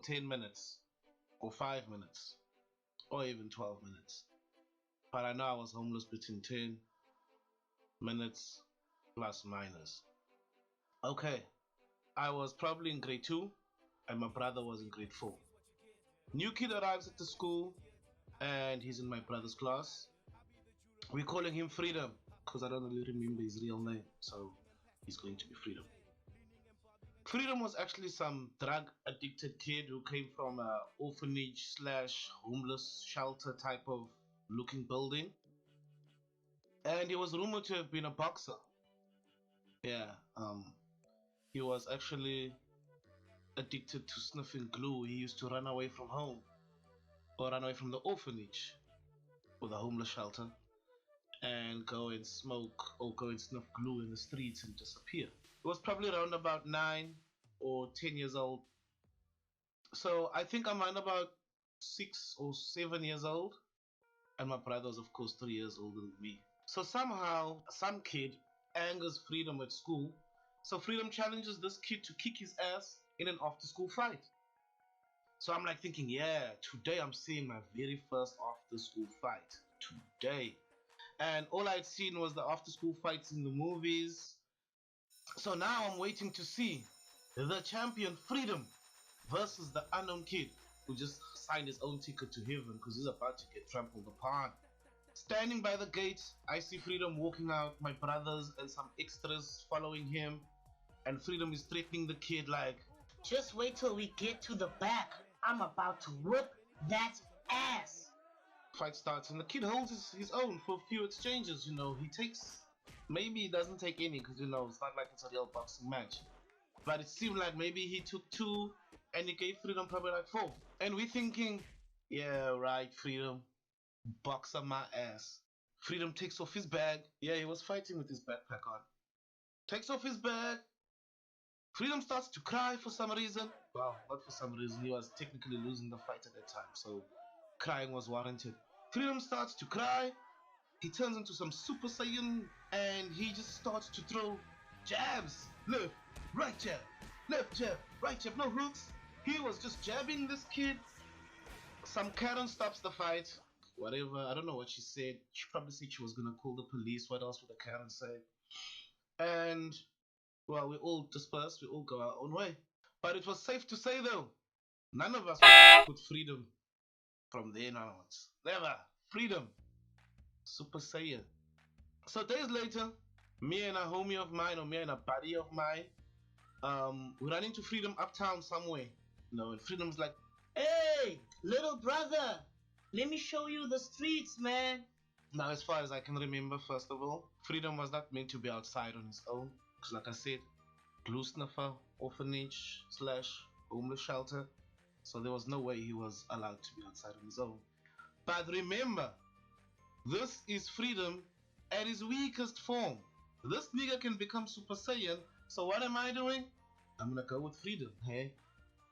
10 minutes, or 5 minutes, or even 12 minutes. But I know I was homeless between 10 minutes plus minus. Okay, I was probably in grade 2, and my brother was in grade 4. New kid arrives at the school, and he's in my brother's class. We're calling him Freedom, because I don't really remember his real name, so he's going to be Freedom. Freedom was actually some drug addicted kid who came from a orphanage slash homeless shelter type of looking building. And he was rumored to have been a boxer. Yeah, he was actually addicted to sniffing glue. He used to run away from home, or run away from the orphanage or the homeless shelter, and go and smoke or go and sniff glue in the streets and disappear. He was probably around about 9 or 10 years old. So I think I'm around about 6 or 7 years old, and my brother was, of course, 3 years older than me. So somehow, some kid angers Freedom at school. So Freedom challenges this kid to kick his ass in an after-school fight. So I'm like thinking, yeah, today I'm seeing my very first after-school fight. Today. And all I'd seen was the after-school fights in the movies. So now I'm waiting to see the champion Freedom versus the unknown kid who just signed his own ticket to heaven because he's about to get trampled upon. Standing by the gate, I see Freedom walking out, my brothers and some extras following him, and Freedom is threatening the kid like, just wait till we get to the back. I'm about to whip that ass. Fight starts and the kid holds his own for a few exchanges. He takes, maybe he doesn't take any because it's not like it's a real boxing match, but it seemed like maybe he took 2 and he gave Freedom probably like 4. And we're thinking, yeah, right, Freedom, boxer my ass. Freedom takes off his bag. Yeah, he was fighting with his backpack on. Takes off his bag. Freedom starts to cry for some reason. Well, not for some reason. He was technically losing the fight at that time, so crying was warranted. Freedom starts to cry. He turns into some Super Saiyan and he just starts to throw jabs. Left, right jab, left jab, right jab, no hooks. He was just jabbing this kid. Some Karen stops the fight. Whatever, I don't know what she said. She probably said she was gonna call the police. What else would a Karen say? And well, we all dispersed. We all go our own way. But it was safe to say though, none of us would put Freedom from then onwards. Never. Freedom. Super Saiyan. So days later, me and a homie of mine, or me and a buddy of mine, we ran into Freedom uptown somewhere. And Freedom's like, hey, little brother, let me show you the streets, man. Now, as far as I can remember, first of all, Freedom was not meant to be outside on his own. Because like I said, glue sniffer, orphanage slash homeless shelter. So there was no way he was allowed to be outside on his own. But remember, this is Freedom at his weakest form. This nigga can become Super Saiyan. So what am I doing? I'm gonna go with Freedom, hey?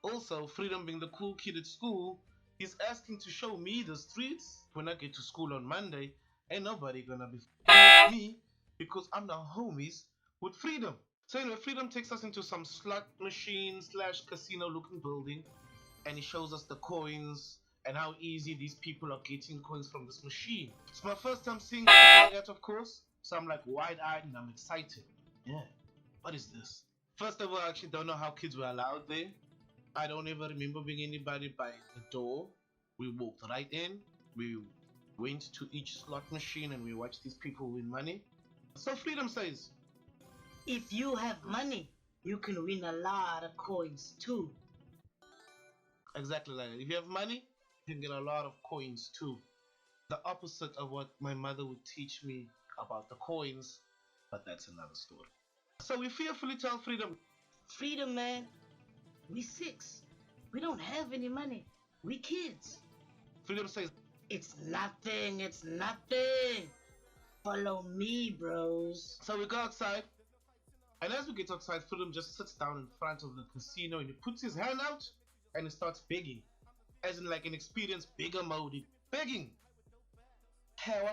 Also, Freedom being the cool kid at school, he's asking to show me the streets. When I get to school on Monday, ain't nobody gonna be with me because I'm the homies with Freedom. So anyway, Freedom takes us into some slot machine slash casino looking building, and he shows us the coins and how easy these people are getting coins from this machine. It's my first time seeing it like that, of course, so I'm like wide-eyed and I'm excited. Yeah, what is this? First of all, I actually don't know how kids were allowed there. I don't ever remember being anybody by the door. We walked right in, we went to each slot machine and we watched these people win money. So Freedom says, if you have money, you can win a lot of coins too. Exactly like that. If you have money, you can get a lot of coins too. The opposite of what my mother would teach me about the coins, but that's another story. So we fearfully tell Freedom, Freedom, man, we 6. We don't have any money. We kids. Freedom says, it's nothing, it's nothing. Follow me, bros. So we go outside, and as we get outside, Freedom just sits down in front of the casino and he puts his hand out and he starts begging. As in like an experienced beggar mode, begging. Power.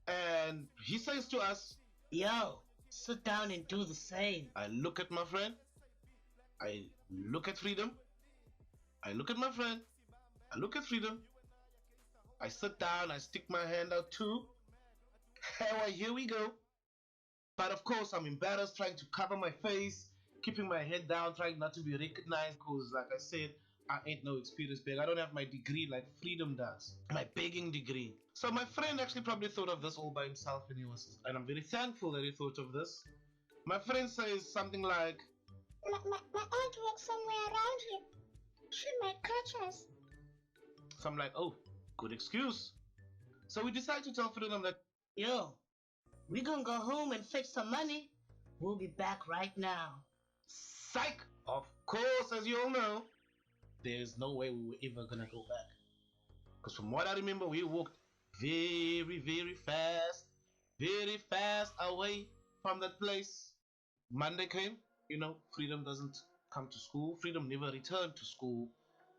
And he says to us, yo, sit down and do the same. I look at my friend, I look at Freedom, I look at my friend, I look at freedom, I sit down, I stick my hand out too. Here we go. But of course, I'm embarrassed, trying to cover my face, keeping my head down, trying not to be recognized. Because, like I said, I ain't no experienced beggar. I don't have my degree like Freedom does, my begging degree. So my friend actually probably thought of this all by himself, and I'm very thankful that he thought of this. My friend says something like, my aunt works somewhere around here. She might catch us. So I'm like, oh, good excuse. So we decide to tell Freedom that, Yo, we gonna go home and fetch some money. We'll be back right now. psych! Of course, as you all know, there's no way we were ever gonna go back. Because from what I remember, we walked very, very fast away from that place. Monday came, Freedom doesn't come to school. Freedom never returned to school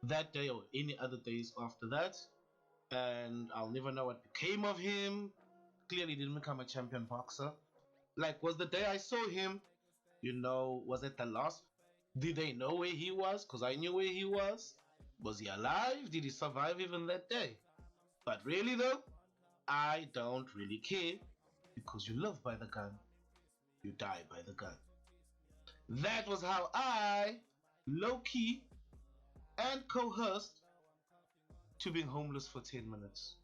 that day or any other days after that. And I'll never know what became of him. Clearly didn't become a champion boxer. Like, was the day I saw him, was it the last? Did they know where he was? Because I knew where he was. Was he alive? Did he survive even that day? But really though, I don't really care, because you live by the gun, you die by the gun. That was how I, low-key, and coerced to being homeless for 10 minutes.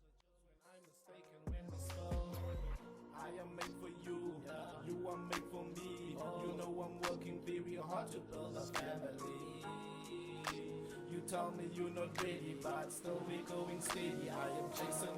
I am made for you, you are made for me. You know I'm working very hard to build a family. You tell me you're not ready, but still we're going steady. I am chasing